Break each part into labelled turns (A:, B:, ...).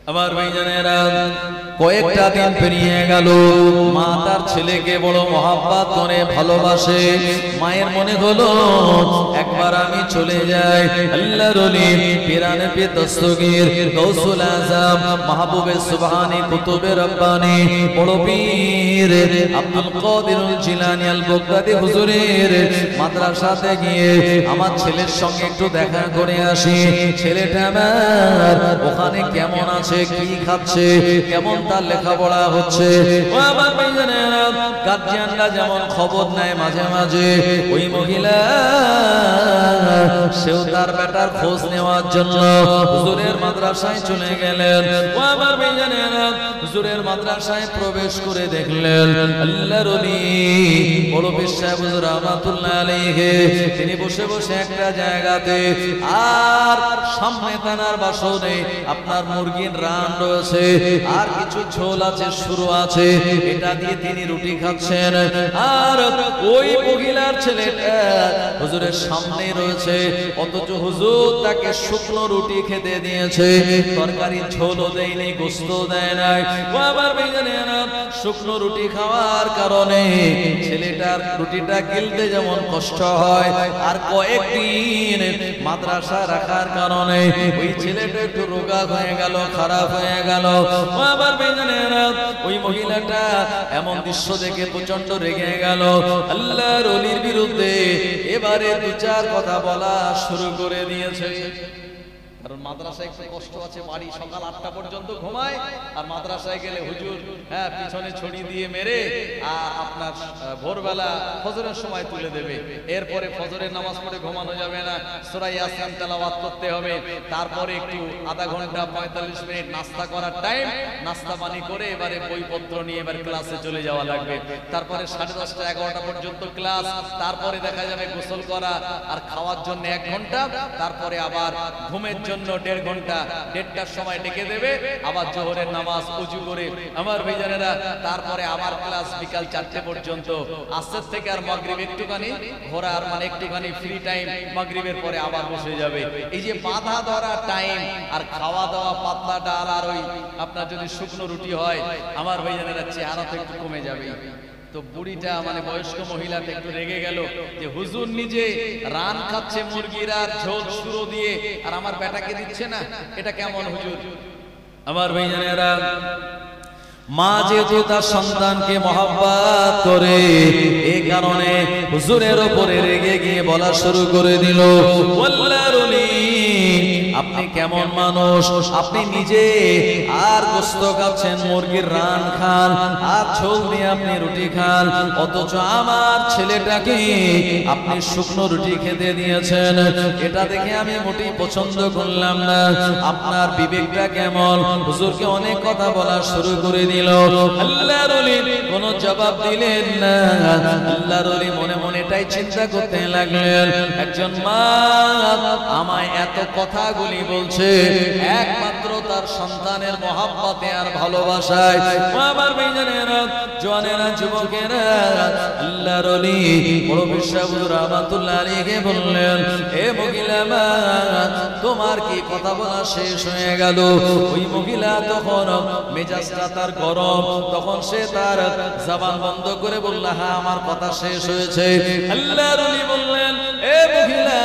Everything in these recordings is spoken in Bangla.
A: আমার ভাইজানেরা কয়েকটা দিন পেরিয়ে গেল, মা তার ছেলেকে বড় মহব্বত করে ভালোবাসে। মায়ের মনে হলো একবার আমি চলে যাই। আল্লাহর ওলি পীরানে পীর দস্তগীর গৌসুল আজম মাহবুবে সুবহানী কুতুবে রব্বানী বড় পীর আব্দুল কাদিরুল জিলানী আল বগদাদী হুজুরের মাদ্রাসাতে গিয়ে আমার ছেলের সঙ্গে একটু দেখা করে আসি। ছেলেটা আমার ওখানে কেমন আছে, কি খাচ্ছে, কেমন তার লেখাপড়া হচ্ছে। ও আমার ভাইজানেরা, গার্জিয়ানরা যেমন খবর নেয় মাঝে মাঝে, ওই মহিলা সেও তার বেটার খোঁজ নেওয়ার জন্য হুজুরের মাদ্রাসায় চলে গেলেন। ও আমার ভাইজানেরা, হুজুরের মাদ্রাসায় প্রবেশ করে দেখলেন আল্লাহর ওলি বড় পীর সাহেব হুজুর রাহমাতুল্লাহ আলাইহি তিনি বসে বসে একটা জায়গাতে, আর সামনে তানার বাসনে আপনার মুরগির রান রয়েছে, আর কিছু ঝোল আছে, শুরু আছে, এটা দিয়ে তিনি রুটি খাচ্ছেন। আর ওই মহিলার ছেলেটা হুজুরের সামনে রয়েছে, অথচ হুজুর তাকে শুকনো রুটি খেতে দিয়েছে, তরকারি ঝোলও দেয়নি, গোস্ত দেয় নাই। আবার ভাইজানেরা, শুকনো রুটি খাওয়ার কারণে ছেলেটার রুটিটা গিলতে যেমন কষ্ট হয়, আর কয়েকদিন মাদ্রাসা রাখার কারণে ওই ছেলেটা একটু রোগা হয়ে গেল, খারাপ হয়ে গেল। আবার ভাইজানেরা, ওই মহিলাটা এমন দৃশ্য দেখে প্রচন্ড রেগে গেল, আল্লাহর ওলির বিরুদ্ধে এবারে দু চার কথা বলা শুরু করে দিয়েছে। কারণ মাদ্রাসায় একটু কষ্ট আছে, বাড়ি সকাল 8টা পর্যন্ত ঘুমায়, আর মাদ্রাসায় গেলে হুজুর পিছনে ছড়ি দিয়ে মেরে আর আপনার ভোরবেলা ফজরের সময় তুলে দেবে। এরপরে ফজরের নামাজ পড়ে ঘুমানো যাবে না, সূরা ইয়াসিন তেলাওয়াত করতে হবে। তারপরে একটু আধা ঘন্টা 45 মিনিট নাস্তা করার টাইম, নাস্তা পানি করে এবারে বইপত্র নিয়ে এবার ক্লাসে চলে যাওয়া লাগবে। তারপরে 10:30 11টা পর্যন্ত ক্লাস, তারপরে দেখা যাবে গোসল করা আর খাওয়ার জন্য 1 ঘন্টা, তারপরে আবার ঘুমের জন্য 1.5 ঘন্টা, 1:30টার সময় ডেকে দেবে, আবার জোহরের নামাজ ওযু করে আমার ভাইজানেরা, তারপরে আবার ক্লাস বিকাল 4টে পর্যন্ত। আসর থেকে আর মাগরিব একটুখানি ঘোরার, মানে একটুখানি ফ্রি টাইম, মাগরিবের পরে আবার বসে যাবে। এই যে বাধা ধরা টাইম, আর খাওয়া দাওয়া পাতলা ডাল আর ওই আপনার যদি শুকনো রুটি হয়, আমার ভাইজানেরা চেহারা তো একটু কমে যাবে। তো বুড়িটা মানে বয়স্ক মহিলাটা একটু রেগে গেল যে হুজুর নিজে রান খাচ্ছে মুরগির আর ঝোল শুরু দিয়ে, আর আমার বেটাকে দিচ্ছে না, এটা কেমন হুজুর? আমার ভাইজানেরা, মা যেহেতু তার সন্তানকে মহব্বত করে, এই কারণে হুজুরের উপরে রেগে গিয়ে বলা শুরু করে দিল, আল্লাহর ওলি আপনি কেমন মানুষ, আপনি নিজে আর গোস্ত খাচ্ছেন, মুরগির রান খান, আর ঝোল দিয়ে আপনি রুটি খান, অথচ আমার ছেলেটাকে আপনি শুকনো রুটি খেতে দিয়েছেন। এটা দেখে আমি মোটেই পছন্দ করলাম না। আপনার বিবেকটা কেমন? হুজুরকে অনেক কথা বলা শুরু করে দিল। আল্লাহর ওলি কোনো জবাব দিলেন না। আল্লাহর ওলি মনে মনে এটাই চিন্তা করতে লাগলেন, একজন মা আমায় এত কথাগুলি বলছে একমাত্র তার সন্তানের মহব্বতে আর ভালোবাসায়। আমার ভাইজানেরা, জওয়ানেরা, যুবকেরা, আল্লাহর ওলি বড় পীর সাহেব হুজুর রাহমাতুল্লাহ আলাইহি বললেন, এ মহিলা মা, তোমার কি কথা বলা শেষ হয়ে গেল? ওই মহিলা তখন মেজাজটা তার গরম, তখন সে তার জবান বন্ধ করে বলল, হ্যাঁ আমার কথা শেষ হয়েছে। আল্লাহর ওলি বললেন, এ মহিলা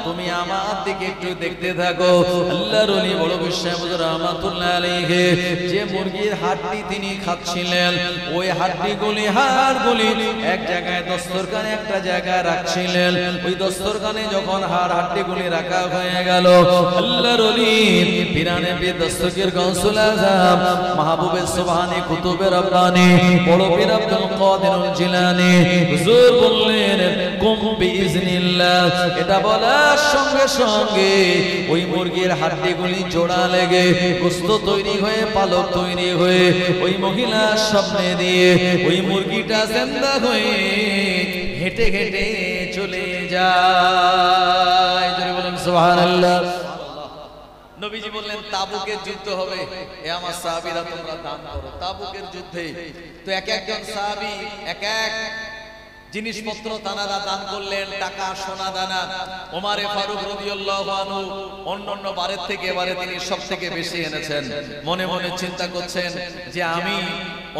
A: তুমি আমার দিকে একটু দেখতে থাকো। আল্লাহর ওলি বড় পীর সাহেব হুজুর রাহমাতুল্লাহ আলাইহি যে মুরগির হাড়টি তিনি খাচ্ছিলেন, ওই হাড়গুলি হাড়গুলি এক জায়গায় দস্তরখানে একটা জায়গায় রাখছিলেন। ওই দস্তরখানে যখন হাড়গুলি রাখা হয়ে গেল, আল্লাহর ওলি পীরানে পীর দস্তগীর গৌসুল আজম মাহবুবে সুবহানী কুতুবে রব্বানী বড় পীর আব্দুল কাদিরুল জিলানী হুজুর বললেন, কুম বিইজনিল্লাহ। এটা বলার সঙ্গে সঙ্গে ওই মুরগির হাড়গুলি জোড়া লেগে গোশত তৈরি হয়ে, পালক তৈরি হয়ে ওই মহিলার সামনে দিয়ে ওই মুরগিটা জিন্দা হয়ে হেঁটে হেঁটে চলে যায়। জোরে বলেন সুবহানাল্লাহ। নবীজি বললেন, তাবুকের যুদ্ধ হবে, এ আমার সাহাবীরা তোমরা দান করো। তাবুকের যুদ্ধে তো এক একজন সাহাবী এক এক জিনিসপত্র তানারা দান করলেন, টাকা সোনা দানা। ওমরে ফারুক রাদিয়াল্লাহু আনহু অন্যান্য বারের থেকে এবারে তিনি সবথেকে বেশি এনেছেন। মনে মনে চিন্তা করছেন যে আমি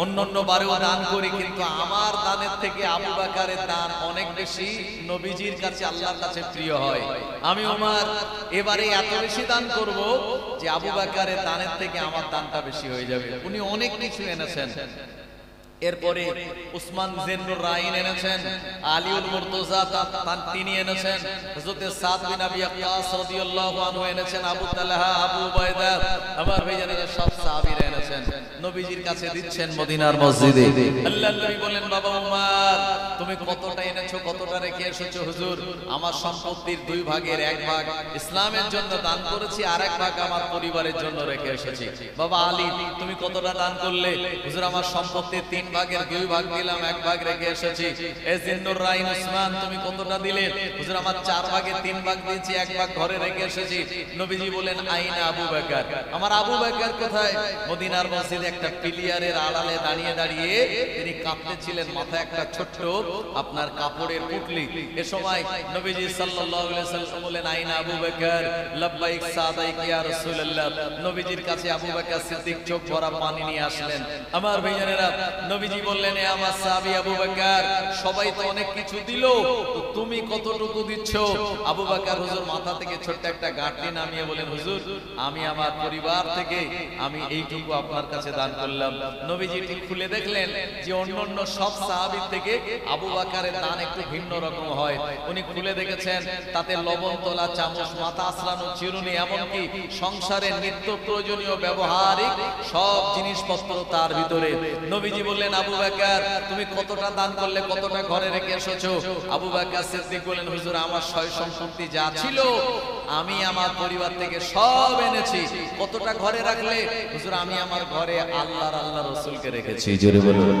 A: অন্যান্য বারেও দান করি, কিন্তু আমার দানের থেকে আবু বকরের দান অনেক বেশি নবীজির কাছে, আল্লাহর কাছে প্রিয় হয়। আমি ওমর এবারে এত বেশি দান করব যে আবু বকরের দানের থেকে আমার দানটা বেশি হয়ে যাবে। উনি অনেক কিছু এনেছেন। এরপরে উসমান জিন্নুর রাইন এনেছেন, আলীউল মুর্তজা তিনি এনেছেন, হযরত সাদ বিন আবি ওয়াক্কাস রাদিয়াল্লাহু আনহু এনেছেন, আবু তালহা, আবু উবাইদা, আমার ভাইজানেরা সব সাহাবীরা এনেছেন। নবীজির কাছে দিচ্ছেন মদিনার মসজিদে। আল্লাহর নবী বলেন, বাবা উমর তুমি কতটা এনেছো, কতটা রেখে এসেছো? হুজুর আমার সম্পত্তির 2 ভাগের 1 ভাগ ইসলামের জন্য দান করেছি, আর 1 ভাগ আমার পরিবারের জন্য রেখে এসেছি। বাবা আলী তুমি কতটা দান করলে? হুজুর আমার সম্পত্তির 3 ভাগের 2 ভাগ দিলাম, 1 ভাগ রেখে এসেছি। এ জিন্নুর রাইন উসমান তুমি কতটা দিলে? হুজুর আমার 4 ভাগের 3 ভাগ দিয়েছি, 1 ভাগ ঘরে রেখে এসেছি। নবীজি বলেন, আইনা আবু বকর, আমার আবু বকর কোথায়? মদিনার মসজিদে একটা পিলিয়ারের আড়ালে দাঁড়িয়ে দাঁড়িয়ে তিনি কাঁপতেছিলেন, মাথায় একটা ছোট্ট আপনার কাপড়ের পুটলি। এ সময় নবীজি সাল্লাল্লাহু আলাইহি ওয়াসাল্লাম বলেন, আইনা আবু বকর, লাব্বাইক সাদাইক ইয়া রাসূলুল্লাহ। নবীজির কাছে আবু বকর সিদ্দিক চোখ ভরা পানি নিয়ে আসলেন। আমার ভাইজানেরা, নবীজি বললেন, এ আমার সাহাবী আবু বকর, সবাই তো অনেক কিছু দিল, তুমি কতটুকু দিচ্ছ? আবু বকর হুজুর মাথা থেকে ছোট্ট একটা গাঁটনি নামিয়ে বলেন, হুজুর আমি আমার পরিবার থেকে আমি এইটুকু আপনার কাছে দান করলাম। নবীজি ঠিক খুলে দেখলেন যে অন্যান্য সব সাহাবীর থেকে আবু বকরের দান একটু ভিন্ন রকম হয়। উনি খুলে দেখেছেন তাতে লবণ তোলা চামচ, মাথা আঁচড়ানো চিরুনি, এমনকি সংসারের নিত্য প্রয়োজনীয় ব্যবহারিক সব জিনিসপত্র তার ভিতরে। নবীজি বললেন, আবু বকর তুমি কতটা দান করলে, কতটা ঘরে রেখে এসেছো? আবু বকর সিদ্দিক বলেন, হুজুর আমার সয় সম্পত্তি যা ছিল আমি আমার পরিবার থেকে সব এনেছি। কতটা ঘরে রাখলে? হুজুর আমি আমার ঘরে আল্লাহ রাসূলকে রেখেছি। জোরে বলুন।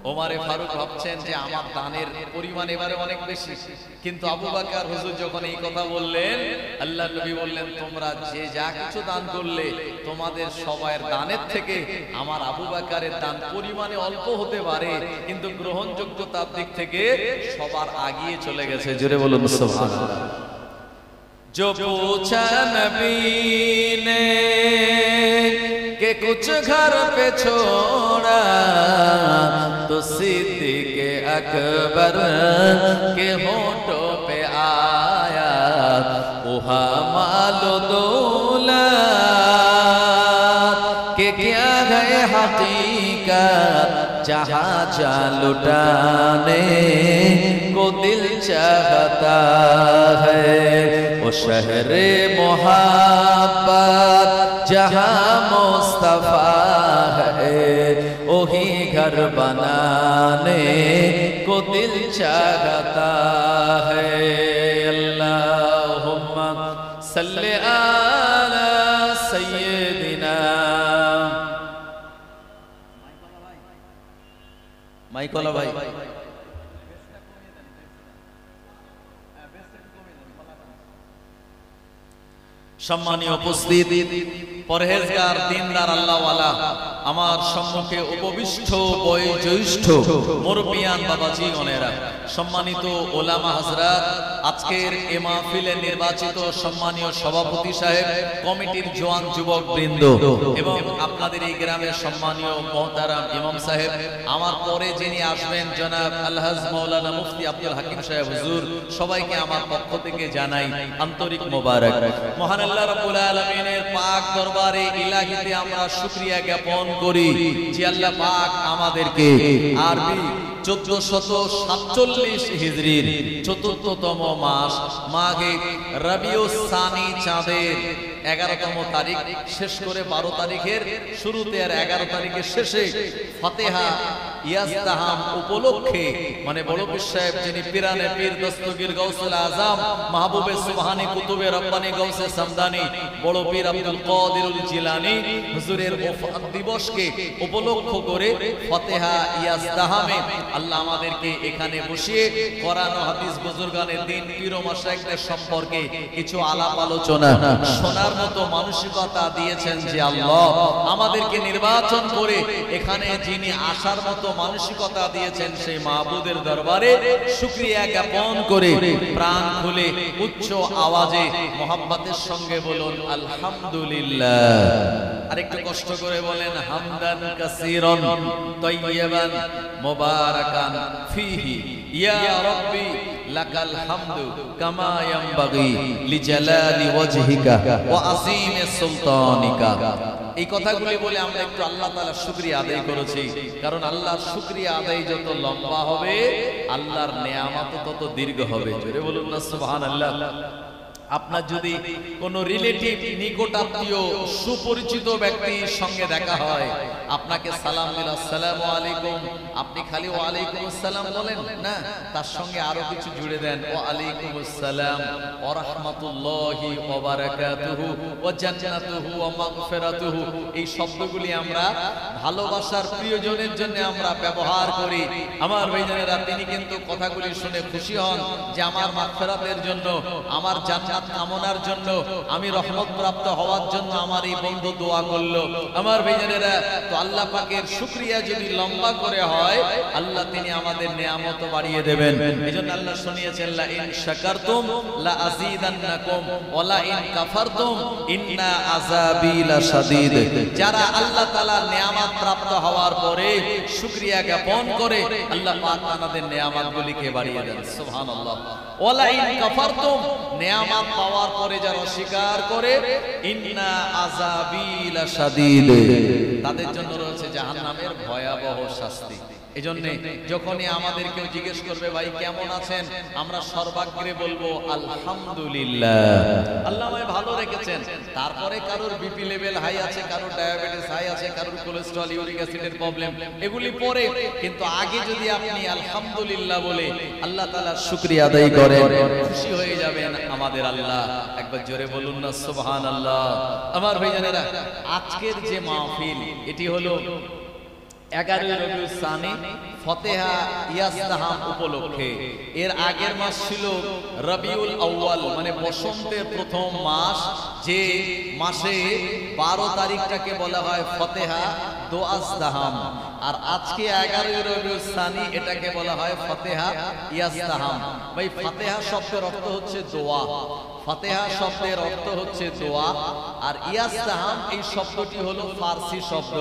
A: ওমরে ফারুক ভাবছেন যে আমার দানের পরিমাণ এবারে অনেক বেশি, কিন্তু আবু বকর হুজুর যখন এই কথা বললেন, আল্লাহর নবী বললেন, তোমরা যে যা কিছু দান করলে তোমাদের সবার দানের থেকে আমার আবু বকরের দান পরিমাণে অল্প হতে পারে, কিন্তু গ্রহণযোগ্যতার দিক থেকে সবার আগিয়ে চলে গেছে। জোরে বলুন সুবহানাল্লাহ। जो पूछा नबी ने कि कुछ घर पे छोड़ा, तो सिद्दीक़ अकबर के होठों पे आया, वहा मालो दौलत के क्या है हकीकत, जहाँ जा लुटाने को दिल चाहता है, वो शहरे मोहब्बत जहाँ मुस्तफा है, वही घर बनाने को दिल चाहता है। अल्लाहुम्मा सल्ले अला सय्यिदिना। माइकोला भाई সম্মানীয় উপস্থিতি, পরহেজগার দিনদার আল্লাহওয়ালা আমার সম্মুখে উপবিষ্ট বয়োজ্যেষ্ঠ মুরব্বিয়ান বাবাজি গণেরা, সম্মানিত ওলামা হযরত, আজকের এ মাহফিলে নির্বাচিত সম্মানীয় সভাপতি সাহেব, কমিটির জওয়ান যুবক বৃন্দ এবং আপনাদের এই গ্রামের সম্মানীয় মুহতারাম ইমাম সাহেব, আমার পরে যিনি আসবেন জনাব আলহাজ মাওলানা মুফতি আব্দুল হাকিম সাহেব হুজুর, সবাইকে আমার পক্ষ থেকে জানাই আন্তরিক মোবারক। মহান আল্লাহ রাব্বুল আলামিনের পাক দরবারে ইলাহিতে আমরা শুকরিয়া জ্ঞাপন করি যে আল্লাহ পাক আমাদেরকে আরবি 1447 হিজরির চতুর্থতম মাস মাঘে রবিউস সানি চাঁদের 11তম তারিখ শেষ করে 12 তারিখের শুরুতে আর 11 তারিখের শেষে ফাতিহা ইয়াজতাহাম উপলক্ষে, মানে বড় পীর সাহেব যিনি পিরানে পীর দস্তগীর গাউসুল আজম মাহবুবে সুবহানী কুতুবে রব্বানী গাউসে সামদানি বড় পীর আব্দুল কাদিরুল জিলানী হুজুরের ওফাত দিবসকে উপলক্ষ করে ফাতিহা ইয়াজতাহামে আল্লাহ আমাদেরকে এখানে বসিয়ে কোরআন ও হাদিস বুজুর্গানের দিন পীর ও মাশায়েখদের সম্পর্কে কিছু আলাপ আলোচনা শোনার মতো মানসিকতা দিয়েছেন যে আল্লাহ আমাদেরকে নির্বাচন করে এখানে যিনি আসার মতো মানসিকতা দিয়েছেন সেই মাবুদের দরবারে শুকরিয়া জ্ঞাপন করে প্রাণ খুলে উচ্চ আওয়াজে মোহাব্বতের সঙ্গে বলুন আলহামদুলিল্লাহ। আরেকটু কষ্ট করে বলেন হামদান কাসীরান তাইয়্যিবান মুবারাকান ফীহি ইয়া রাব্বি লাকাল হামদু কামা ইয়ানবাগি লিজালালি ওয়াজহিকা ওয়া আযীমি সুলতানিকা। এই কথাগুলি বলে আমরা একটু আল্লাহ তাআলার শুকরিয়া আদায় করেছি, কারণ আল্লাহর শুকরিয়া আদায় যত লম্বা হবে আল্লাহর নেয়ামত তত দীর্ঘ হবে। জোরে বলুন না সুবহানাল্লাহ। আপনার যদি কোন রিলেটিভ, নিকটাত্মীয়, সুপরিচিত ব্যক্তির সঙ্গে দেখা হয়, আপনাকে সালাম দিল আসসালামু আলাইকুম, আপনি খালি ওয়া আলাইকুম আসসালাম বলেন না, তার সঙ্গে আরো কিছু জুড়ে দেন ওয়া আলাইকুম আসসালাম ওয়া রাহমাতুল্লাহি ওয়া বারাকাতুহু ওয়া জান্নাতুহু ওয়া মাগফিরাতুহু। এই শব্দগুলি আমরা ভালোবাসার প্রিয়জনের জন্য আমরা ব্যবহার করি। আমার ভাইজানেরা, তিনি কিন্তু কথাগুলি শুনে খুশি হন যে আমার মাগফিরাতের জন্য, আমার জান্নাত কামনার জন্য, আমি রহমত প্রাপ্ত হওয়ার জন্য আমার এই বন্ধু দোয়া করলো। আমার ভাইজানেরা, তো আল্লাহ পাকের শুকরিয়া যদি লম্বা করে হয়, আল্লাহ তিনি আমাদের নিয়ামত বাড়িয়ে দেবেন। এজন্য আল্লাহ শুনিয়েছেন লা ইন শাকারতুম লা আযীদান্নাকুম ওয়া লা ইন কাফারতুম ইন্না আযাবি লাশাদীদ। যারা আল্লাহ তাআলার নিয়ামত প্রাপ্ত হওয়ার পরে শুকরিয়া জ্ঞাপন করে, আল্লাহ পাক তাদের নিয়ামতগুলিকে বাড়িয়ে দেন। সুবহানাল্লাহ। ওয়া লা ইন কাফারতুম, নিয়ামত পাওয়ার পরে যারা অস্বীকার করে, ইন্না আযাবি লাশাদীদ, তাদের জন্য রয়েছে জাহান্নামের ভয়াবহ শাস্তি। এজন্য যখনই আমাদের কেউ জিজ্ঞেস করবে ভাই কেমন আছেন, আমরা সর্বাগ্রে বলবো আলহামদুলিল্লাহ, আল্লাহ আমায় ভালো রেখেছেন। তারপরে কারোর বিপি লেভেল হাই আছে, কারোর ডায়াবেটিস হাই আছে, কারোর কোলেস্টেরল, ইউরিক অ্যাসিডের প্রবলেম, এগুলি পরে। কিন্তু আগে যদি আপনি আলহামদুলিল্লাহ বলে আল্লাহ তাআলার শুকরিয়া আদায় করেন, খুশি হয়ে যাবেন আমাদের আল্লাহ। একবার জোরে বলুন না সুবহানাল্লাহ। আমার ভাইজানেরা, আজকের যে মাহফিল, এটি হলো 11 রবিউল সানি ফতেহা ইয়াজতাহাম উপলক্ষে। এর আগের মাস ছিল রবিউল আউয়াল, মানে বসন্তের প্রথম মাস, যে মাসে 12 তারিখটাকে বলা হয় ফতেহা দোয়াজতাহাম। আর আজকে 11 রবিউল সানি, এটাকে বলা হয় ফতেহা ইয়াজতাহাম। ভাই, ফতেহা শব্দের অর্থ হচ্ছে দোয়া, ফাতিহা শব্দের অর্থ হচ্ছে দোয়া, আর ইয়াজতাহাম এই শব্দটি হলো ফারসি শব্দ।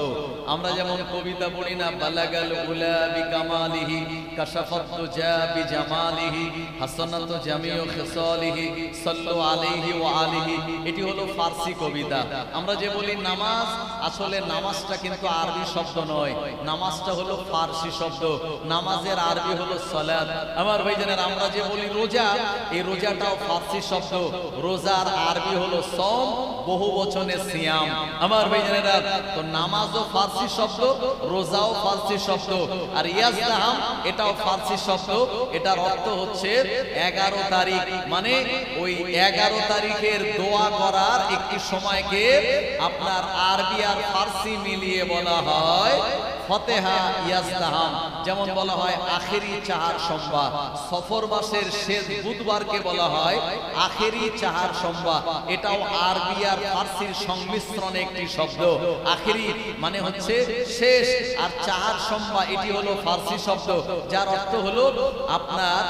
A: আমরা যেমন কবিতা পড়ি না, বালাগাল উলা বিকামালিহি কাশাফাত তুজা বিজামালিহি হাসানাতু জামিউ খিসালিহি সাল্লু আলাইহি ওয়া আলিহি, এটি হলো ফারসি কবিতা। আমরা যে বলি নামাজ, আসলে নামাজটা কিন্তু আরবি শব্দ নয়, নামাজটা হলো ফারসি শব্দ। নামাজের আরবি হলো সালাত। আমার ভাইজানেরা, আমরা যে বলি রোজা, এই রোজাটাও ফারসি শব্দ। রোজার আরবি হলো সওম, বহু বচনে সিয়াম। আমার ভাইজানেরা, তো নামাজও ফারসি শব্দ, রোজাও ফারসি শব্দ, আর ইয়াজতাহাম এটাও ফারসি শব্দ। এটার অর্থ হচ্ছে 11 তারিখ, মানে ওই 11 তারিখের দোয়া করার একটি সময়কে আপনার আরবি আর ফারসি মিলিয়ে বলা হয় ফতেহা ইয়াজতাহাম। যেমন বলা হয় আখেরি চাহার সোমবার, সফর মাসের শেষ বুধবারকে বলা হয় আখেরি চাহার সোমবার। এটাও আরবি আর ফারসির সংমিশ্রণে একটি শব্দ। আখেরি মানে হচ্ছে শেষ, আর চাহার সোমবার এটি হলো ফারসি শব্দ, যার অর্থ হলো আপনার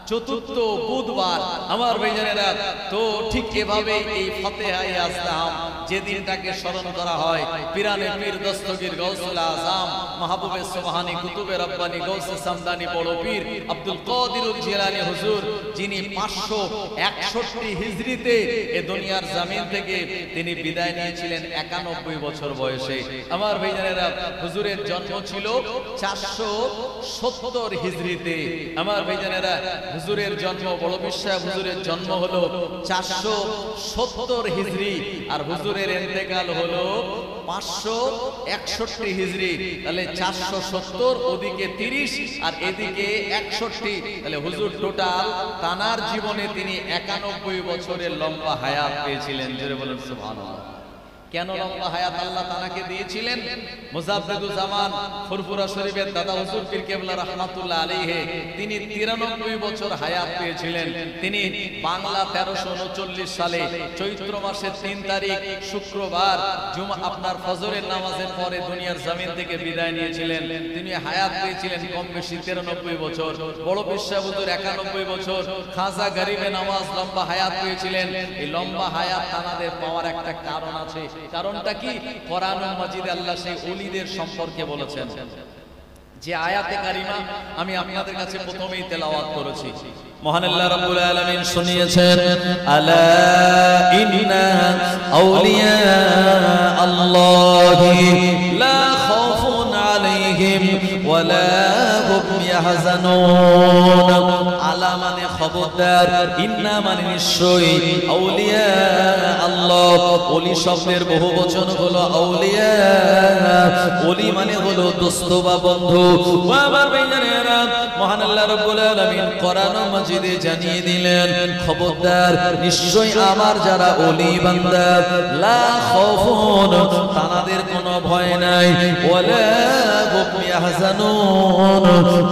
A: চতুর্থ বুধবার। আমার ভাইজানেরা, তো ঠিক এভাবে এই ফতেহা ইয়াজতাহাম যে দিনটাকে স্মরণ করা হয়, পিরানে পীর দস্তগীর গৌসুল আজম মাহবুবে সুবহানী কুতুবে রব্বানী গৌসে সামদানি বড় পীর আব্দুল কাদির জিলানী হুজুর, যিনি 561 হিজরিতে এ দুনিয়ার জমিন থেকে তিনি বিদায় নিয়েছিলেন 91 বছর বয়সে। আমার ভাইজানেরা, হুজুরের জন্ম ছিল 470 হিজরিতে। আমার ভাইজানেরা, হুজুরের জন্ম, বড় বিশ্বাস হুজুরের জন্ম হলো 470 হিজরি, আর হুজুরের ইন্তেকাল হলো 561 হিজরি। তাহলে 470 ওদিকে 30 আর এদিকে 61, তাহলে হুজুর টোটাল তানার জীবনে তিনি 91 বছরের লম্বা হায়াত পেয়েছিলেন। জোরে বলেন সুবহানাল্লাহ। কেন লম্বা হায়াত আল্লাহ তাআলাকে দিয়েছিলেন? মুজাফফিরুজ জামান ফুরফুরা শরীফের দাদা হুজুর পীর কেবলা রাহমাতুল্লাহ আলাইহি তিনি 93 বছর হায়াত পেয়েছিলেন। তিনি বাংলা 1339 সালে চৈত্র মাসের 3 তারিখ শুক্রবার আপনার ফজরের নামাজের পরে দুনিয়ার জমিন থেকে বিদায় নিয়েছিলেন। তিনি হায়াত পেয়েছিলেন কম বেশি 93 বছর। বড় পীর সাহেব হুজুর 91 বছর। খাজা গরিবে নওয়াজ লম্বা হায়াত পেয়েছিলেন। এই লম্বা হায়াত তানাদের পাওয়ার একটা কারণ আছে। কারণটা কি? কোরআনুল মাজিদে আল্লাহ সেই ওলিদের সম্পর্কে বলেছেন, যে আয়াতে কারিমা আমি আপনাদের কাছে প্রথমেই তেলাওয়াত করেছি। মহান আল্লাহ রাব্বুল আলামিন শুনিয়েছেন, আলা ইন্না আউলিয়া আল্লাহি লা খাউফুন আলাইহিম ওয়ালা হুম ইয়াহজানুন। আলা মানে খবরদার, ইন্না মানে নিশ্চয়ই, আউলিয়া আল্লাহ ওলি শব্দের বহু বচন হলো আউলিয়া। ওলি মানে হলো দোস্ত বা বন্ধু। আমার ভাইজানেরা, মহান আল্লাহ রাব্বুল আলামিন কোরআন মাজিদে জানিয়ে দিলেন, খবরদার নিশ্চয়ই আমার যারা ওলি বান্দা, লা খাউফুন তাদের কোনো ভয় নাই, ওয়ালা হুম ইয়াহজানুন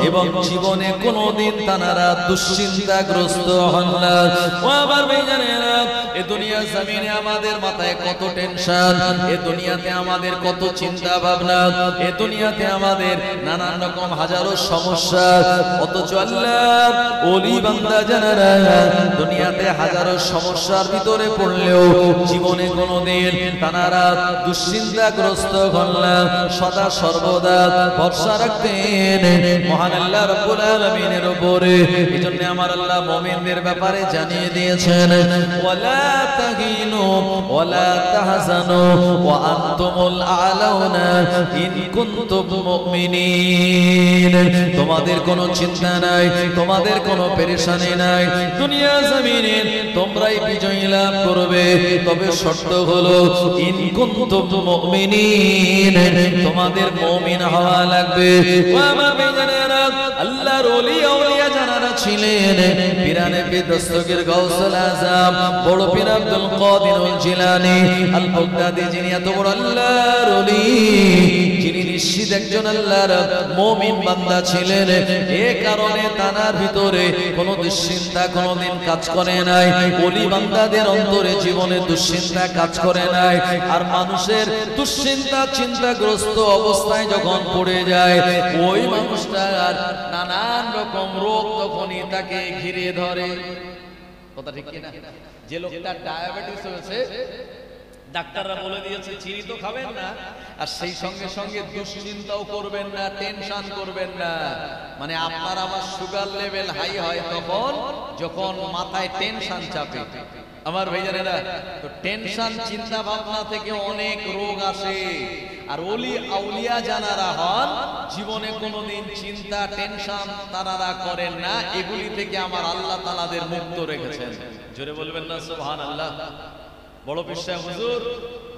A: এবং জীবনে কোনোদিন তারা দুশ্চিন্তাগ্রস্ত হন না। ও আমার ভাইজানেরা, এই দুনিয়ার জমিনে আমাদের মাথায় কত টেনশন, এই দুনিয়াতে আমাদের কত চিন্তা ভাবনা, এই দুনিয়াতে আমাদের নানান রকম হাজারো সমস্যা। অথচ আল্লাহ ওলি বান্দা যারা দুনিয়াতে হাজারো সমস্যার ভিতরে পড়লেও জীবনে কোনোদিন তারা দুশ্চিন্তাগ্রস্ত হন না, সদা সর্বদা ভরসা রাখতেন মহান আল্লাহ রাব্বুল আলামিনের উপরে। এজন্য আমার আল্লাহ মুমিনদের ব্যাপারে জানিয়ে দিয়েছেন, ওয়ালা তাহিনু ওয়ালা তাহজানু ওয়া আনতুমুল আলাউনা ইন কুনতুম মুমিনিন। তোমাদের কোনো চিন্তা নাই, তোমাদের কোনো পেরেশানি নাই, দুনিয়া জমিনে তোমরাই বিজয় লাভ করবে, তবে শর্ত হলো ইন কুনতুম মুমিনিন, তোমাদের মুমিন হওয়া লাগবে। ও আমার ভাইজানেরা, আল্লাহর ওলি আউলিয়া যারা ছিলেন, পিরানে পীর দস্তগীর গাউসুল আযম বড় পীর আব্দুল কাদির জিলানী আল বাগদাদী, যিনি এত বড় আল্লাহর ওলি, যিনি নিশ্চিত একজন আল্লাহর মুমিন বান্দা ছিলেন, এ কারণে তানার ভিতরে কোনো দুশ্চিন্তা কোনোদিন কাজ করে নাই। ওলি বান্দাদের অন্তরে জীবনে দুশ্চিন্তা কাজ করে নাই। আর মানুষের দুশ্চিন্তা চিন্তাগ্রস্ত অবস্থায় যখন পড়ে যায়, ওই মানুষটার নানান রকম রোগ তখনই তাকে ঘিরে ধরে। কথা ঠিক কিনা? যে লোকটা ডায়াবেটিস হয়েছে, ডাক্তাররা বলে দিয়েছে চিনি তো খাবেন না, আর সেই সঙ্গে সঙ্গে দুশ্চিন্তাও করবেন না, টেনশন করবেন না। মানে আপনার আমার সুগার লেভেল হাই হয় তখন যখন মাথায় টেনশন চাপে। আমার ভাইজানেরা, তো টেনশন চিন্তা ভাবনা থেকে অনেক রোগ আসে। আর ওলি আউলিয়া যারা হন, জীবনে কোনোদিন চিন্তা টেনশন তারা করেন না। এগুলি থেকে আমার আল্লাহ তাআলাদের মুক্ত রেখেছেন। জোরে বলবেন না সুবহানাল্লাহ। বড় পীর সাহেব হুজুর,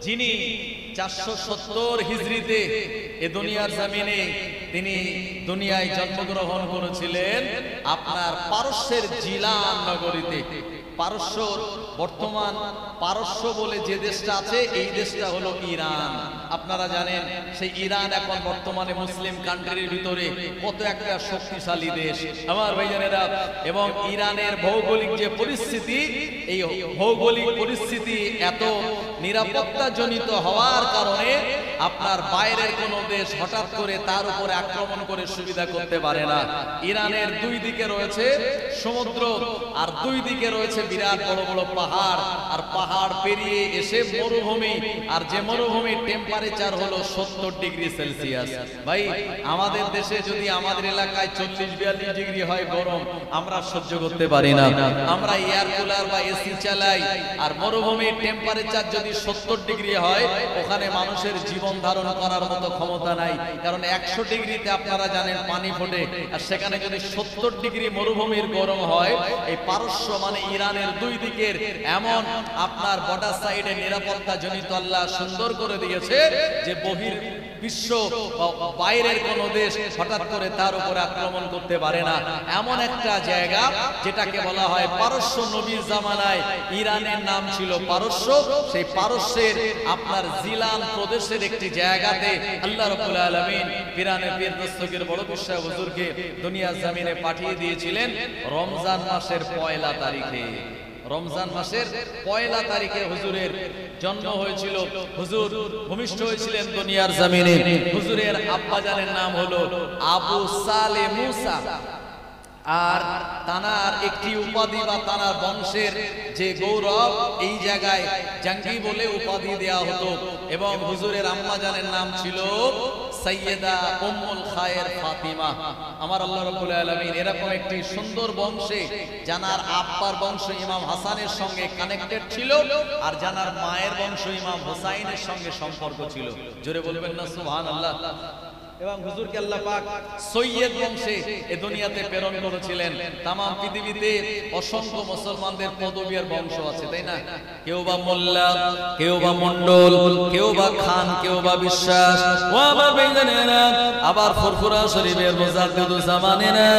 A: যিনি 470 হিজরিতে এ দুনিয়ার জমিনে তিনি দুনিয়ায় জন্মগ্রহণ করেছিলেন আপনার পারস্যের জিলান নগরীতে। পারস্য, বর্তমান পারস্য বলে যে দেশটা আছে, এই দেশটা হলো ইরান। আপনারা জানেন সেই ইরান এখন বর্তমানে মুসলিম কান্ট্রির ভিতরে কত একটা শক্তিশালী দেশ আমার ভাইজানেরা। এবং ইরানের ভৌগোলিক যে পরিস্থিতি, এই ভৌগোলিক পরিস্থিতি এত নিরাপত্তা জনিত হওয়ার কারণে আপনার বাইরের কোনো দেশ হঠাৎ করে তার উপরে আক্রমণ করে সুবিধা করতে পারে না। ইরানের দুই দিকে রয়েছে সমুদ্র, আর দুই দিকে রয়েছে বিরাট বড় বড় পাহাড়, আর পাহাড় পেরিয়ে এসে মরুভূমি, আর যে মরুভূমির টেম্পারেচার হলো 70 ডিগ্রি সেলসিয়াস। ভাই, আমাদের দেশে যদি আমাদের এলাকায় 40-42 ডিগ্রি হয় গরম, আমরা সহ্য করতে পারি না। আমরা এয়ার কুলার বা এসি চালাই, আর মরুভূমির টেম্পারেচার যদি 70 ডিগ্রি হয়, ওখানে মানুষের জীবন জীবন ধারণ করার মতো ক্ষমতা নাই, কারণ 100 ডিগ্রিতে আপনারা জানেন পানি ফোটে, আর সেখানে যদি 70 ডিগ্রি মরুভূমির গরম হয়, এই পারস্য মানে ইরানের দুই দিকের এমন আপনার বর্ডার সাইডে নিরাপত্তা জনিত আল্লাহ সুন্দর করে দিয়েছে যে বহির বিশ্ব বাইরের কোন দেশ হঠাৎ করে তার উপরে আক্রমণ করতে পারে না। এমন একটা জায়গা যেটাকে বলা হয় পারস্য। নবীর জামানায় ইরানের নাম ছিল পারস্য। সেই পারস্যের আপনার জিলান প্রদেশের একটি জায়গাতে আল্লাহ রাব্বুল আলামিন পীরানে পীর দস্তগীর বড় বিশ্বাস হুজুরকে দুনিয়ার জমিনে পাঠিয়ে দিয়েছিলেন রমজান মাসের 1 তারিখে। রমজান মাসের 1 তারিখে হুজুরের জন্ম হয়েছিল। হুজুর ভূমিষ্ঠ হয়েছিলেন দুনিয়ার জমিনে। হুজুরের আব্বাজানের নাম হলো আবু সালে মুসা। আর তানার একটি উপাধি বা তানার বংশের যে গৌরব, এই জায়গায় জাঙ্গি বলে উপাধি দেয়া হতো। এবং হুজুরের আম্মাজানের নাম ছিল সাইয়েদা উম্মুল খায়ের ফাতিমা। আমার আল্লাহ রাব্বুল আলামিন এরকম একটি সুন্দর বংশে, জানার আব্বার বংশ ইমাম হাসানের সঙ্গে কানেক্টেড ছিল, আর জানার মায়ের বংশ ইমাম হোসাইনের সঙ্গে সম্পর্ক ছিল। জোরে বলবেন না সুবহানাল্লাহ। এবং হুজুরকে আল্লাহ পাক সৈয়দ বংশে এই দুনিয়াতে প্রেরণ করেছিলেন। তাম পৃথিবীতে অসংখ্য মুসলমানদের পদবীর বংশ আছে, তাই না? কেউ বা মোল্লা, কেউ বা মন্ডল, কেউ বা খান, কেউ বা বিশ্বাস। ও আমার ভাইজানেরা, আবার ফুরফুরা শরীফের মুজাদ্দিদুজ্জামানেরা,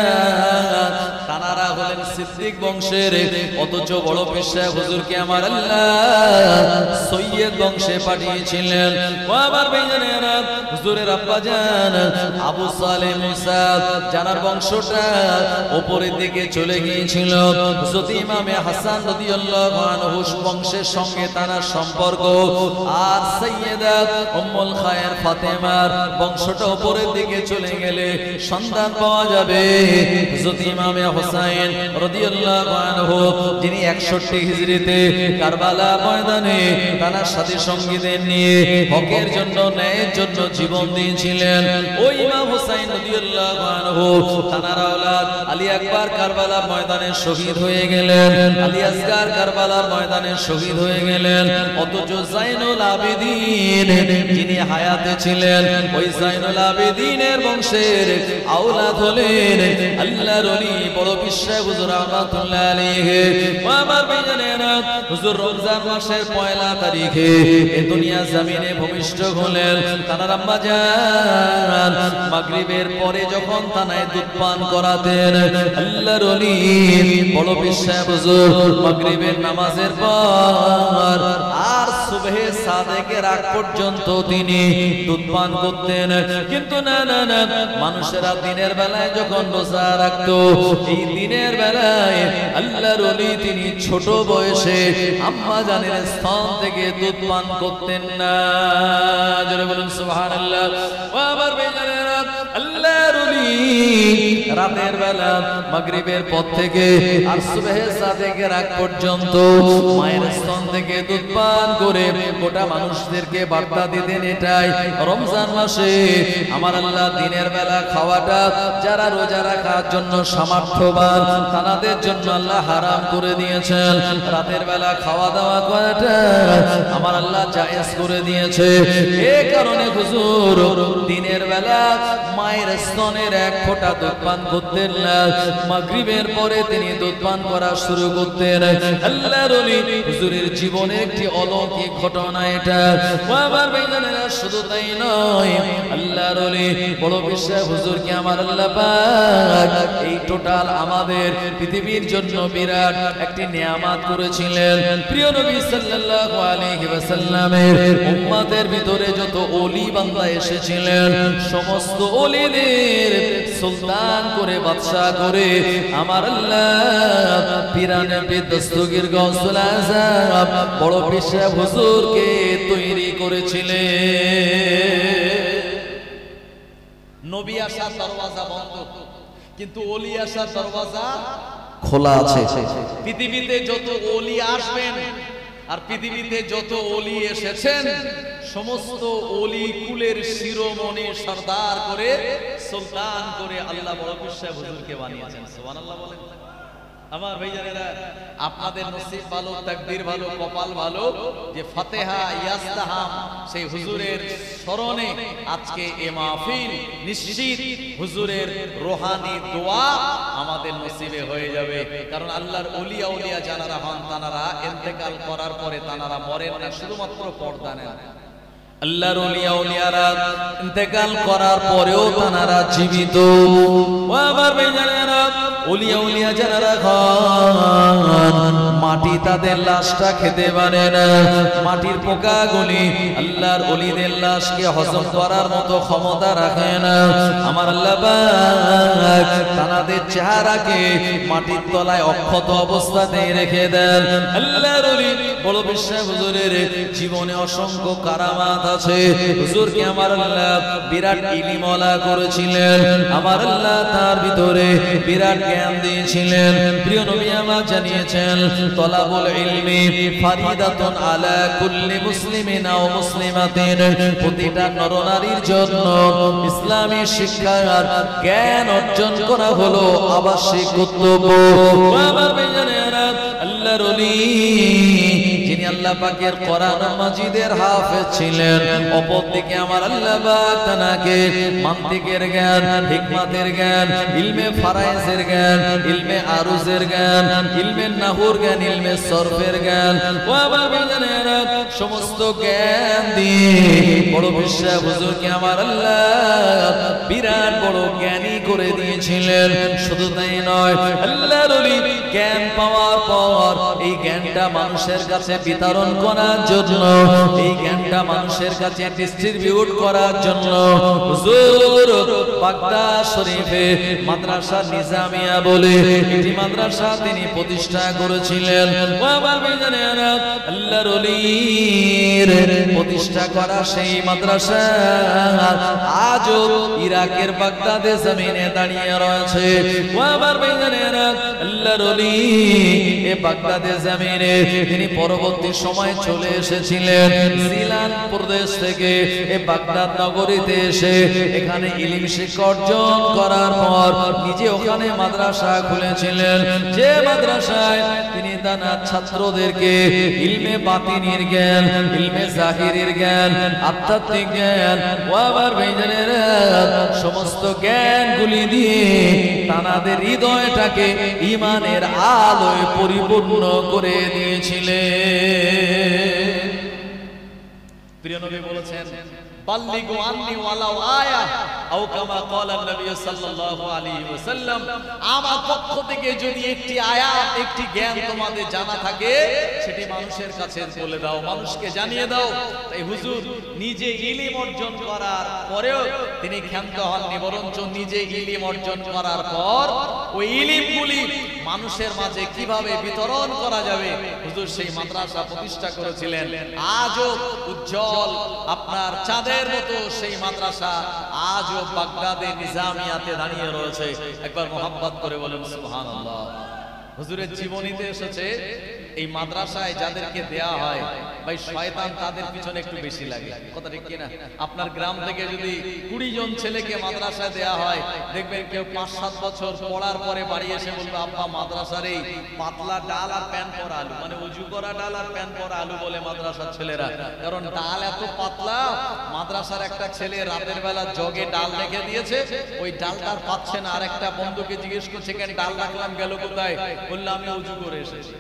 A: তানারা হলেন সিদ্দিক বংশের। অথচ বড় বিশ্বাস হুজুরকে আমার আল্লাহ সৈয়দ বংশে পাঠিয়েছিলেন। ও আমার ভাইজানেরা, হুজুরের আব্বাজান আবু সালে মুসা, জানার বংশটা উপরের দিকে চলে গিয়েছিল। যদি ইমামে হাসান রাদিয়াল্লাহু আনহু বংশের সঙ্গে তার সম্পর্ক, আর সাইয়েদা উম্মুল খায়ের ফাতেমার বংশটা উপরের দিকে চলে গেলে সন্তান পাওয়া যাবে যদি ইমামে হোসেন রাদিয়াল্লাহু আনহু, যিনি 61 হিজরিতে কারবালা ময়দানে তার সাথী সঙ্গীদের নিয়ে হকের জন্য, ন্যায়ের জন্য জীবন দিয়েছিলেন। ওই ইমাম হোসেন রাদিয়াল্লাহু আনহু তানার আওলাদ আলী আকবর কারবালার ময়দানে শহীদ হয়ে গেলেন, আলী আসগার কারবালার ময়দানে শহীদ হয়ে গেলেন। অথচ জাইনুল আবেদিন যিনি হায়াতে ছিলেন, ওই জাইনুল আবেদিনের বংশের আওলাদ হলেন আল্লাহর ওলি বড় বিশ্বাস হুজুর রাহমাতুল্লাহ আলাইহি। আমার ভাইজানেরা, হুজুর রমজান মাসের 1 তারিখে এই দুনিয়া জমিনে ভূমিষ্ঠ হলেন। তানার আম্মা জান মাগরিবের পরে যখন তানায় দুধ পান করাতেন, আল্লাহর ওলি বড় বিশ্বাস হুজুর মাগরিবের নামাজের পর আর সুবহে সাদেকের আগ পর্যন্ত তিনি দুধ পান করতেন। কিন্তু না না না, মানুষেরা দিনের বেলায় যখন রোজা রাখতো, এই দিনের বেলায় আল্লাহর ওলি তিনি ছোট বয়সে আম্মা জানের স্তন থেকে দুধ পান করতেন না। জোরে বলুন সুবহানাল্লাহ। আবার বেজানেরা, আল্লাহর ওলি রাতের বেলা মাগরিবের পর থেকে আর সুবহে সাদেকের আগ পর্যন্ত মায়ের স্তন থেকে দুধ পান করে গোটা মানুষদেরকে বার্তা দিতেন এটাই, রমজান মাসে আমার আল্লাহ দিনের বেলা খাওয়াটা যারা রোজা রাখার জন্য সামর্থ্যবান তাদের জন্য আল্লাহ হারাম করে দিয়েছেন। রাতের বেলা খাওয়া দাওয়া করাটা আমার আল্লাহ জায়েজ করে দিয়েছে। এই কারণে হুজুর দিনের বেলা মায়ের স্তনের 1 ফোঁটা দুধ পান করতেন না। মাগরিবের পরে তিনি দুধ পান করা শুরু করতেন। আল্লাহর ওলি হুজুরের জীবনে একটি অলৌকিক ঘটনা এটা। আমার ভাইজানেরা, শুধু তাই নয়, আল্লাহর ওলি বড় বিশ্বাস হুজুরকে আমার আল্লাহ পাক এই টোটাল আমাদের পৃথিবীর জন্য বিরাট একটি নিয়ামত করেছিলেন। প্রিয় নবী সাল্লাল্লাহু আলাইহি ওয়াসাল্লামের উম্মতের ভিতরে যত ওলি বান্দা এসেছিলেন, সমস্ত ওলিদের সুলতান করে, বাদশা করে আমার আল্লাহ পীরানে পীর দস্তগীর গৌসুল আযম বড় বিশ্বাস হুজুরকে তৈরি করেছিলেন। নবী আসার দরওয়াজা বন্ধ, কিন্তু ওলি আসার দরওয়াজা খোলা আছে। পৃথিবীতে যত ওলি আসবেন আর পৃথিবীতে যত ওলি এসেছেন, সমস্ত ওলি কুলের শিরোমণি সরদার করে, সুলতান করে আল্লাহ বড় বিশ্বাস হুজুরকে বানিয়েছেন। সুবহানাল্লাহ বলেন। আমার ভাইজানেরা, আপনাদের নসিব ভালো, তাকদীর ভালো, কপাল ভালো যে ফাতিহা ইয়াস্তাহাম সেই হুজুরের স্মরণে আজকে এ মাহফিল নিশ্চিত হুজুরের রোহানি দোয়া আমাদের নসিবে হয়ে যাবে। কারণ আল্লাহর ওলিয়া ওলিয়া যারা হন তারা ইন্তেকাল করার পরে তারা মরেন না, শুধুমাত্র পর্দা নেন। আল্লাহর ওলিয়া ওলিয়ারা ইন্তেকাল করার পরেও তারা জীবিত। ও আমার ভাইজানেরা, ওলিয়া ওলিয়া যারা খান মাটি তাদের লাশটা খেতে পারে না, মাটির পোকাগুলি আল্লাহর ওলিদের লাশকে হজম করার মতো ক্ষমতা রাখে না। আমার আল্লাহ পাক তাদের চেহারাকে মাটির তলায় অক্ষত অবস্থাতেই রেখে দেন। আল্লাহর ওলি বড় বিশ্বাস হুজুরের জীবনে অসংখ্য কারামাত আছে। হুজুরকে আমার আল্লাহ বিরাট ইলমওয়ালা করেছিলেন, আমার আল্লাহ তার ভিতরে বিরাট জ্ঞান দিয়েছিলেন। প্রিয় নবী আমার জানিয়েছেন, তলাবুল ইলমি ফারিদাতুন আলা কুল্লি মুসলিমিন ওয়া মুসলিমাতিন, প্রতিটা নরনারীর জন্য ইসলামী শিক্ষার জ্ঞান অর্জন করা হলো আবশ্যিক কর্তব্য। আমার ভাইজানেরা, আল্লাহর ওলি যিনি আল্লাহ পাকের কোরআন মাজিদের হাফেজ ছিলেন, অপরদিকে আমার আল্লাহ পাক তাকে মান্তিকের জ্ঞান, হিকমতের জ্ঞান, ইলমে ফারায়েজের জ্ঞান, ইলমে আরুজের জ্ঞান, ইলমে নাহুর জ্ঞান, ইলমে সরফের জ্ঞান, ও আমার ভাইজানেরা সমস্ত জ্ঞান দিয়ে বড় বিশ্বাস হুজুরকে আমার আল্লাহ বিরাট বড় জ্ঞানী করে দিয়েছিলেন। শুধু তাই নয়, আল্লাহর ওলি জ্ঞান পাওয়ার পর এই জ্ঞানটা মানুষের কাছে বিতরণ করার জন্য, এই জ্ঞানটা মানুষের কাছে ডিস্ট্রিবিউট করার জন্য হুজুর বাগদাদ শরীফে মাদ্রাসা নিজামিয়া বলে একটি মাদ্রাসা তিনি প্রতিষ্ঠা করেছিলেন। ও আমার ভাইজানেরা, আল্লাহর ওলির প্রতিষ্ঠা করা সেই মাদ্রাসা আজও ইরাকের বাগদাদে জমিনে দাঁড়িয়ে রয়েছে। ও আমার ভাইজানেরা, আল্লাহর ওলি এ বাগদাদে জমিনে তিনি পরবর্তী সময় চলে এসেছিলেন জিলান প্রদেশ থেকে এ বাগদাদ নগরীতে এসে এখানে ইলম শিক্ষা অর্জন করার পর নিজে ওখানে মাদ্রাসা খুলেছিলেন, যে মাদ্রাসায় তিনি তার ছাত্রদেরকে ইলমে বাতিনের জ্ঞান, ইলমে জাহিরের জ্ঞান, আধ্যাত্মিক জ্ঞান, ও আবার ভাইজানেরা সমস্ত জ্ঞানগুলি দিয়ে তাদের হৃদয়টাকে ঈমানের আলোয় পরিপূর্ণ করে দিয়েছিলেন। প্রিয় নবী বলেছেন, বাল্লিগু আন্নি ওয়ালাউ আয়া আও কামা ক্বালা নবী সাল্লাল্লাহু আলাইহি ওয়াসাল্লাম, আমার পক্ষ থেকে যদি একটি আয়াত, একটি জ্ঞান তোমাদের জানা থাকে সেটি মানুষের কাছে বলে দাও, মানুষকে জানিয়ে দাও। তাই হুজুর নিজে ইলম অর্জন করার পরেও তিনি ক্ষান্ত হননি, বরঞ্চ নিজে ইলম অর্জন করার পর ওই ইলমগুলি মানুষের মাঝে কিভাবে বিতরণ করা যাবে হুজুর সেই মাদ্রাসা প্রতিষ্ঠা করেছিলেন। আজও উজ্জ্বল আপনার চাঁদের মতো সেই মাদ্রাসা আজও বাগদাদে নিজামিয়াতে দাঁড়িয়ে রয়েছে। একবার মোহাম্মত করে বলেন সুবহানাল্লাহ। হুজুরের জীবনীতে এসেছে এই মাদ্রাসায় যাদেরকে দেয়া হয় ভাই শয়তান তাদের পিছনে একটু বেশি লাগে, কথা ঠিক কিনা? আপনার গ্রাম থেকে যদি 20 জন ছেলেকে মাদ্রাসায় দেয়া হয়, দেখবেন কেউ 5-7 বছর পড়ার পরে বাড়ি এসে বলবে, আব্বা মাদ্রাসার এই পাতলা ডাল আর প্যান পরা আলু, মানে উজু করা ডাল আর প্যান পরা আলু বলে মাদ্রাসার ছেলেরা। কারণ ডাল এত পাতলা, মাদ্রাসার একটা ছেলে রাতের বেলা জগে ডাল রেখে দিয়েছে, ওই ডালটার পাচ্ছে না। আর একটা বন্ধুকে জিজ্ঞেস করছে, কেন ডাল রাখলাম গেল কোথায়? বললাম আমি উজু করে এসেছি।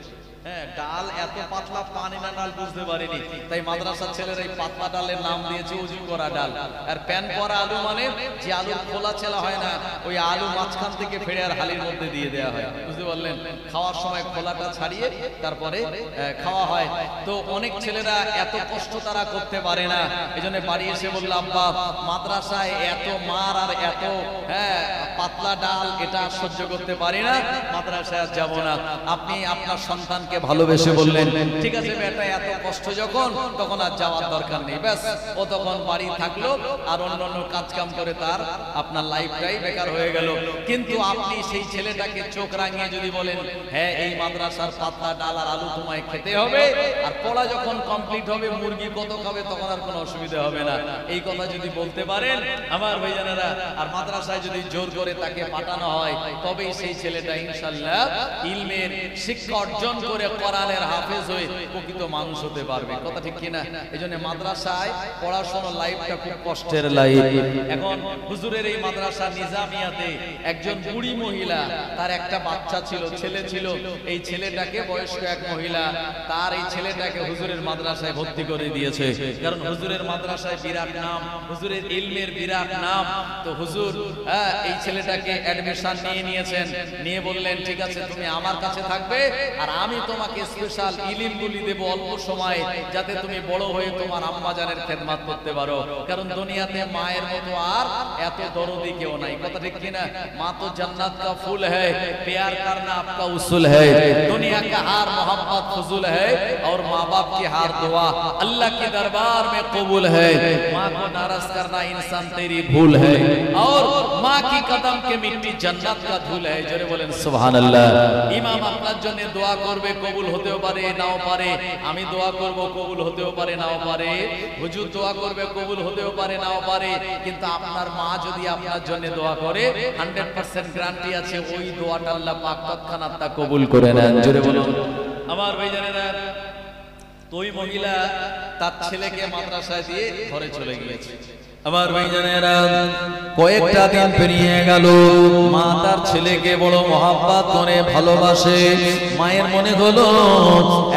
A: হ্যাঁ, ডাল এত পাতলা, পানি না ডাল বুঝতে পারিনি, তাই মাদ্রাসার ছেলেরা এই পাতলা ডালের নাম দিয়েছে উজু করা ডাল। আর প্যান করা আলু মানে যে আলু খোলা ছেলা হয় না, ওই আলু মাঝখান থেকে ফেড়ে আর হালির মধ্যে দিয়ে দেওয়া হয়, বুঝতে পারলেন? খাওয়ার সময় খোলাটা ছাড়িয়ে তারপরে খাওয়া হয়। তো অনেক ছেলেরা এত কষ্ট তারা করতে পারে না, এজন্য বাড়ি এসে বলল, আব্বা মাদ্রাসায় এত মার আর এত পাতলা ডাল এটা সহ্য করতে পারি না, মাদ্রাসায় যাব না। আপনি আপনার সন্তানকে সন্তানকে ভালোবেসে বললেন, ঠিক আছে বেটা, এত কষ্ট যখন, তখন আর যাওয়ার দরকার নেই, ব্যাস। ও তখন বাড়ি থাকলো আর অন্যান্য কাজ কাম করে তার আপনার লাইফটাই বেকার হয়ে গেল। কিন্তু আপনি সেই ছেলেটাকে চোখ রাঙিয়ে যদি বলেন, হ্যাঁ এই মাদ্রাসার পাতলা ডাল আর আলু তোমায় খেতে হবে, আর পড়া যখন কমপ্লিট হবে মুরগি কত খাবে, তখন আর কোনো অসুবিধা হবে না, এই কথা যদি বলতে পারেন আমার ভাইজানেরা, আর মাদ্রাসায় যদি জোর করে তাকে পাঠানো হয়, তবেই সেই ছেলেটা ইনশাআল্লাহ ইলমের শিক্ষা অর্জন করে কোরআনের হাফেজ হয়ে প্রকৃত মানুষ হতে পারবে। কথা ঠিক কিনা? এইজন্য মাদ্রাসায় পড়াশোনার লাইফটা খুব কষ্টের লাইফ। এখন হুজুরের এই মাদ্রাসা নিজামিয়াতে একজন বুড়ি মহিলা, তার একটা বাচ্চা ছিল, ছেলে ছিল, এই ছেলেটাকে বয়স্ক এক মহিলা তার এই ছেলেটাকে হুজুরের মাদ্রাসায় ভর্তি করে দিয়েছে। কারণ হুজুরের মাদ্রাসায় বিরাট নাম, হুজুরের ইলমের বিরাট নাম। তো হুজুর এই ছেলেটাকে অ্যাডমিশন নিয়েছেন, নিয়ে বললেন, ঠিক আছে তুমি আমার কাছে থাকবে আর আমি তোমাকে স্পেশাল ইলমগুলি দেব অল্প সময়ে, যাতে তুমি বড় হয়ে তোমার আম্মা জানের খেদমত করতে পারো। কারণ দুনিয়াতে মায়ের মতো আর এত দরদি কেউ নাই। কথা ঠিক কিনা? মা তো জান্নাত কা ফুল है, प्यार करना आपका उसूल है, दुनिया का हार मोहब्बत फजूल है और माँ बाप की हार दुआ अल्लाह के दरबार में कबूल है। माँ को नाराज करना इंसान तेरी भूल है और माँ की कदम के मिट्टी जन्नत का धूल है। जोरे बोलें सुभान अल्लाह। इमाम আপনার জন্য দোয়া করবে, কবুল হতেও পারে নাও পারে। আমি দোয়া করব, কবুল হতেও পারে নাও পারে। হুজুর দোয়া করবে, কবুল হতেও পারে নাও পারে। কিন্তু আপনার মা যদি আপনার জন্য দোয়া করে 100% গ্যারান্টি আছে ওই দোয়াটা আল্লাহ পাক তৎক্ষণাৎ তা কবুল করে নেন। জোরে বলুন আমার ভাইজানেরা। তো ওই মহিলা তার ছেলেকে মাদ্রাসায় দিয়ে ঘরে চলে গিয়েছে। আমার ভাইজানেরা, কয়েকটা দিন পেরিয়ে গেল, মা তার ছেলেকে বড় মহব্বত করে ভালোবাসে। মায়ের মনে হলো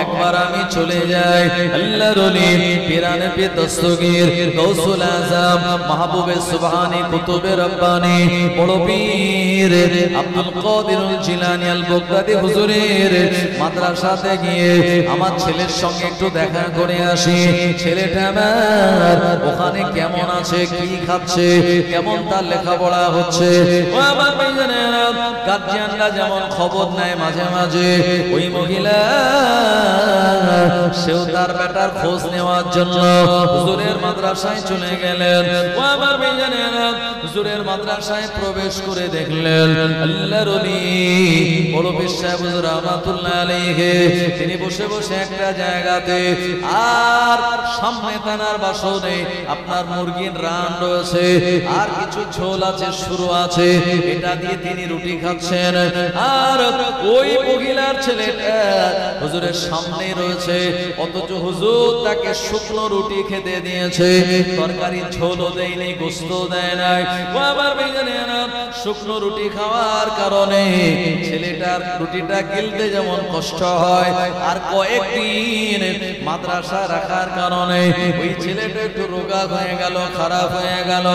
A: একবার আমি চলে যাই, আল্লাহর ওলি পিরানে পে দস্তগীর গৌসুল আজম মাহবুবে সুবহানী কুতুবে রব্বানী বড় পীর আব্দুল কাদের জিলানী আল বগদাদি হুজুরের মাদ্রাসাতে গিয়ে আমার ছেলের সঙ্গে একটু দেখা করে আসি। ছেলেটা আমার ওখানে কেমন আছে, কি খাচ্ছে, কেমন তার লেখাপড়া হচ্ছে। ও আমার ভাইজানেরা, গার্জিয়ানরা যেমন খবর নেয় মাঝে মাঝে, ওই মহিলা সেও তার বেটার খোঁজ নেওয়ার জন্য হুজুরের মাদ্রাসায় চলে গেলেন। ও আমার ভাইজানেরা, হুজুরের মাদ্রাসায় প্রবেশ করে দেখলেন আল্লাহর ওলি বড় পীর সাহেব হুজুর রাহমাতুল্লাহ আলাইহি, তিনি বসে বসে একটা জায়গাতে, আর সামনে তানার বাসনে আপনার মুরগির রান রয়েছে, আর কিছু ঝোল আছে, শুরু আছে, এটা দিয়ে তিনি রুটি খাচ্ছেন। আর ওই মহিলার ছেলেটা হুজুরের সামনে রয়েছে, অথচ হুজুর তাকে শুকনো রুটি খেতে দিয়েছে, তরকারি ঝোলও দেয়নি, গোস্ত দেয় নাই। আবার ভাইজানেরা, শুকনো রুটি খাওয়ার কারণে ছেলেটার রুটিটা গিলতে যেমন কষ্ট হয়, আর কয়েকদিন মাদ্রাসা রাখার কারণে ওই ছেলেটা একটু রোগা হয়ে গেল, খারাপ হয়ে গেল।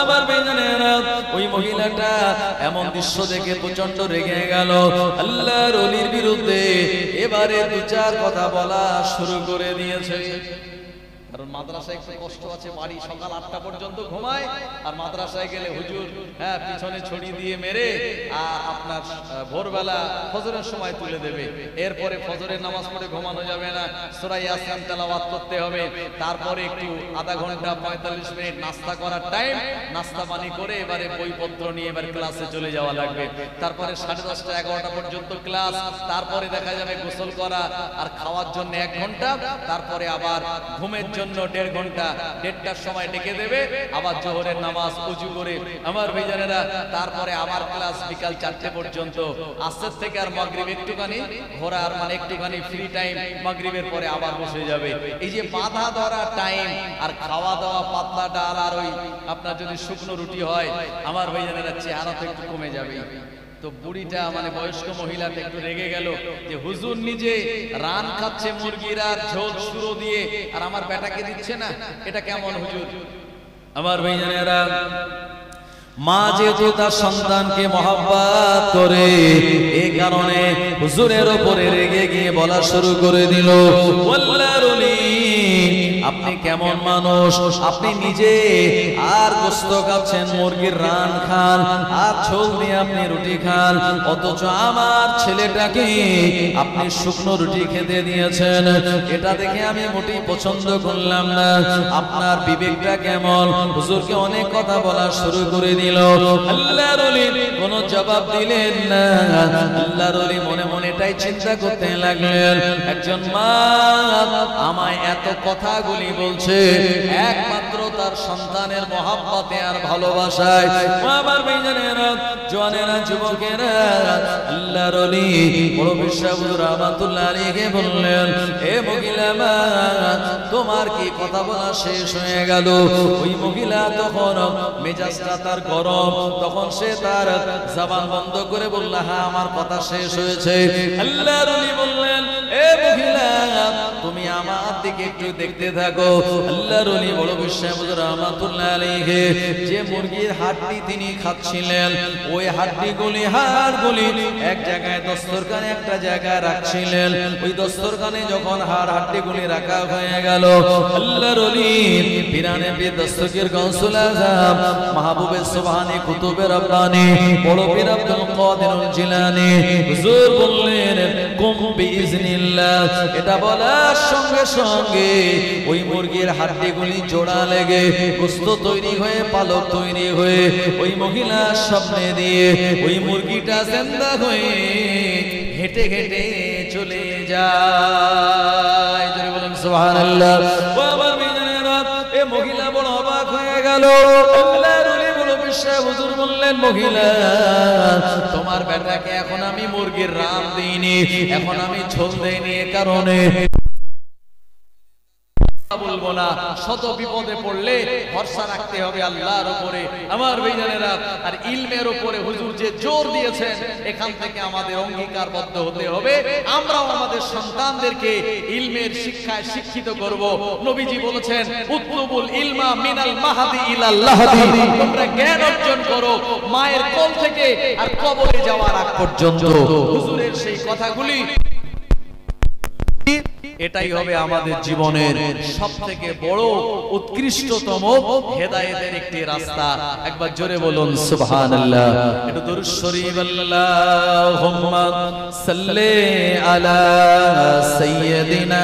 A: আবার ভাইজানেরা, ওই মহিলাটা এমন দৃশ্য দেখে প্রচন্ড রেগে গেল, আল্লাহর ওলির বিরুদ্ধে এবারে দু চার কথা বলা শুরু করে দিয়েছে। কারণ মাদ্রাসায় একটু কষ্ট আছে, বাড়ি সকাল 8টা পর্যন্ত ঘুমায়, আর মাদ্রাসায় গেলে হুজুর পিছনে ছড়ি দিয়ে মেরে আর আপনার ভোরবেলা ফজরের সময় তুলে দেবে। এরপরে ফজরের নামাজ পড়ে ঘুমানো যাবে না, সূরা ইয়াসিন তেলাওয়াত করতে হবে। তারপরে একটু আধা ঘন্টা 45 মিনিট নাস্তা করার টাইম, নাস্তা পানি করে এবারে বইপত্র নিয়ে এবার ক্লাসে চলে যাওয়া লাগবে। তারপরে 10:30 11টা পর্যন্ত ক্লাস, তারপরে দেখা যাবে গোসল করা আর খাওয়ার জন্য 1 ঘন্টা, তারপরে আবার ঘুমের জন্য 1.5 ঘন্টা। 1:30টার সময় ডেকে দেবে, আবার জোহরের নামাজ ওযু করে আমার ভাইজানেরা, তারপরে আবার ক্লাস বিকাল 4টে পর্যন্ত। আসর থেকে আর মাগরিব একটুখানি ঘোরার, মানে একটুখানি ফ্রি টাইম, মাগরিবের পরে আবার বসে যাবে। এই যে বাধা ধরা টাইম, আর খাওয়া দাওয়া পাতলা ডাল আর ওই আপনার যদি শুকনো রুটি হয়, আমার ভাইজানেরা চেহারা তো একটু কমে যাবে। তো বুড়িটা মানে বয়স্ক মহিলাটা একটু রেগে গেল যে হুজুর নিজে রান খাচ্ছে মুরগির আর ঝোল শুরু দিয়ে, আর আমার বেটাকে দিচ্ছে না, এটা কেমন হুজুর? আমার ভাইজানেরা, মা যেহেতু তার সন্তানকে মহব্বত করে, এই কারণে হুজুরের উপরে রেগে গিয়ে বলা শুরু করে দিল, আল্লাহর ওলি আপনি কেমন মানুষ? আপনি নিজে আর গোশত খাচ্ছেন, মুরগির রান খান, আর ঝোল দিয়ে আপনি রুটি খান, অথচ আমার ছেলেটাকে আপনি শুকনো রুটি খেতে দিয়েছেন। এটা দেখে আমি মোটেই পছন্দ করলাম না। আপনার বিবেকটা কেমন? হুজুরকে অনেক কথা বলা শুরু করে দিল। আল্লাহর ওলি কোনো জবাব দিলেন না। আল্লাহর ওলি মনে মনে এটাই চিন্তা করতে লাগলেন, একজন মা আমায় এত কথাগুলি বলছে একমাত্র তার সন্তানের মহব্বতে আর ভালোবাসায়। আমার ভাইজানেরা, জওয়ানেরা, যুবকেরা, আল্লাহর ওলি বড় বিশ্বাস হুজুর রাহমাতুল্লাহ আলাইহি বললেন, এ মহিলা মা, তোমার কি কথা বলা শেষ হয়ে গেল? ওই মহিলা তখন মেজাজটা তার গরম, তখন সে তার জবান বন্ধ করে বলল, হ্যাঁ আমার কথা শেষ হয়েছে। আল্লাহর ওলি বললেন, এ মহিলা তুমি আমার দিকে একটু দেখতে থাকো। আল্লাহর ওলি বড় বিশ্বাস হুজুর রাহমাতুল্লাহ আলাইহি যে মুরগির হাড্ডি তিনি খাচ্ছিলেন, ওই হাড্ডিগুলি হাড়গুলি এক জায়গায় দস্তরখানে একটা জায়গায় রাখছিলেন। ওই দস্তরখানে যখন হাড্ডিগুলি রাখা হয়ে গেল, আল্লাহর ওলি পিরানে পীর দস্তগীর গাউসুল আযম মাহবুবে সুবহানী কুতুবে রব্বানী বড় পীর আব্দুল কাদির জিলানী হুজুর বললেন, কুম বিইজনিল্লাহ। এটা বলার সঙ্গে সঙ্গে ওই মুরগির হাড্ডিগুলি জোড়া লেগে গোশত তৈরি হয়ে, পালক তৈরি হয়ে ওই মহিলার সামনে দিয়ে ওই মুরগিটা জিন্দা হয়ে হেঁটে হেঁটে চলে যায়। জোরে বলুন সুবহানাল্লাহ। বাবা মিজানেরা, এ মহিলা বড় অবাক হয়ে গেল। আল্লাহর ওলি বড় বিশ্বাস হুজুর বললেন, মহিলা তোমার বেটাকে এখন আমি মুরগির রান দেইনি, এখন আমি ঝোল দেইনি, এ কারণে বলবো না। শত বিপদে পড়লে ভরসা রাখতে হবে আল্লাহর উপরে। আমার ভাইজানেরা, আর ইলমের উপরে হুজুর যে জোর দিয়েছেন, এখান থেকে আমাদের অঙ্গীকারবদ্ধ হতে হবে, আমরাও আমাদের সন্তানদেরকে ইলমের শিক্ষায় শিক্ষিত করব। নবীজি বলেছেন, উতলুবুল ইলমা মিনাল মাহদি ইলাল লাহদি, তোমরা জ্ঞান অর্জন করো মায়ের কোল থেকে আর কবরে যাওয়ার আগ পর্যন্ত। হুজুরের সেই কথাগুলি, এটাই হবে আমাদের জীবনের সবথেকে বড় উৎকৃষ্টতম হেদায়েতের একটি রাস্তা। একবার জোরে বলুন সুবহানাল্লাহ। একটু দরুদ শরীফ, আল্লাহুম্মা সাল্লি আলা সাইয়্যিদিনা।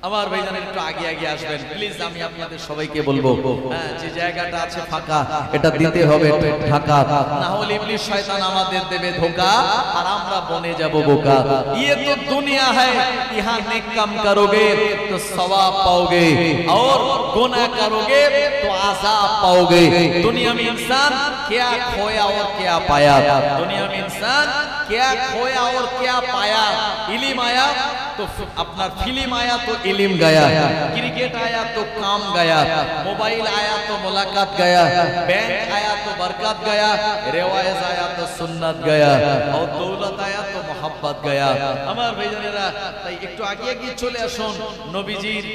A: আমার ভাইজানের একটু আগে আগে আসবেন প্লিজ। আমি আপনাদের সবাইকে বলবো, হ্যাঁ, যে জায়গাটা আছে ফাঁকা এটা দিতে হবে ঢাকা, না হলে ইবলিস শয়তান আমাদের দেবে ধোঁকা আর আমরা বনে যাব বোকা। ये तो दुनिया है, यहाँ नेक काम करोगे तो सवाब पाओगे और गुनाह करोगे तो अज़ाब पाओगे। दुनिया में इंसान क्या खोया और क्या पाया, दुनिया में इंसान क्या खोया और क्या पाया। इल्म आया तो अपना फिल्म आया तो इल्म गया, क्रिकेट आया तो काम गया, मोबाइल आया तो मुलाकात गया, बैंक आया तो बरकत गया, रिवायत आया तो सुन्नत गया, और दौलत आया तो मोहब्बत गया। আমার ভাইজানেরা, তাই একটু আগে আগে চলে আসুন নবীজির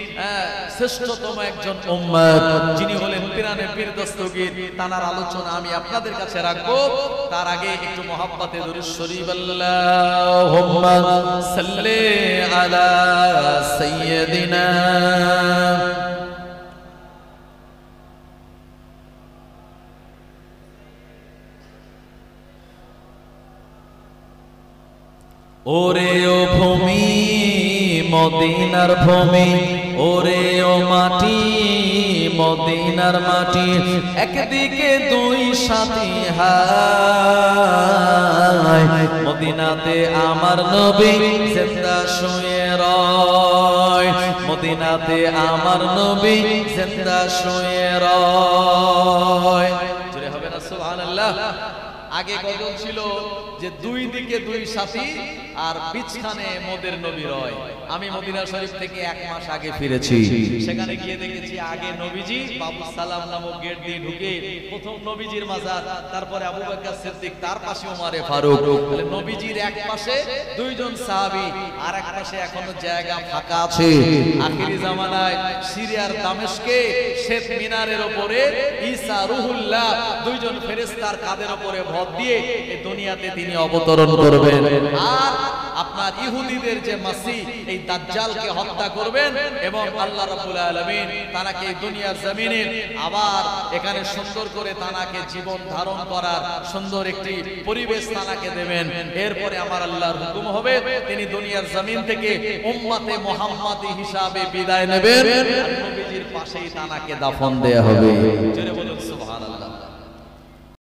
A: শ্রেষ্ঠতম একজন উম্মত যিনি হলেন পিরানে পীর দস্তগীর, তার আলোচনা আমি আপনাদের কাছে রাখবো। তার আগে একটু মোহাব্বতে দরুদ শরীফ, আল্লাহুম্মা সাল্লি আলা সাইয়্যিদিনা। ওরে ও ভূমি মদিনার ভূমি, ওরে ও মাটি মদিনার মাটি, একদিকে দুই সাথী হায়, মদিনাতে আমার নবী জিন্দা শুয়ে রয়, মদিনাতে আমার নবী জিন্দা শুয়ে রয়। জোরে হবে না সুবহানাল্লাহ। আগে গজল ছিল যে দুই দিকে দুই সাথী আর বিছখানে মোদের নবী রয়। আমি মদিনা শরীফ থেকে 1 মাস আগে ফিরেছি, সেখানে গিয়ে দেখেছি আগে নবীজি বাবু সালাম নামক গেট দিয়ে ঢুকে প্রথম নবীজির মাজার, তারপরে আবু বকর সিদ্দিক, তার পাশে ওমর ফারুক। তাহলে নবীজির এক পাশে দুইজন সাহাবী, আর এক পাশে এখনো জায়গা ফাঁকা আছে। আখিরি জামানায় সিরিয়ার দামেস্কে শ্বেত মিনারের উপরে ঈসা রুহুল্লাহ দুইজন ফেরেশতার কাঁধের উপরে ভর দিয়ে এই দুনিয়াতে তিনি অবতরণ করবেন। আর আপনার ইহুদিদের যে মাসিহ এই দাজ্জালকে হত্যা করবেন এবং আল্লাহ রাব্বুল আলামিন তাকে এই দুনিয়ার জমিনে আবার এখানে সুন্দর করে তাকে জীবন ধারণ করার সুন্দর একটি পরিবেশ তাকে দেবেন। এরপরে আমার আল্লাহর হুকুম হবে তিনি দুনিয়ার জমিন থেকে উম্মতে মুহাম্মাদি হিসাবে বিদায় নেবেন, আর নবীজির পাশেই তাকে দাফন দেয়া হবে। জোরে বলুন সুবহানাল্লাহ।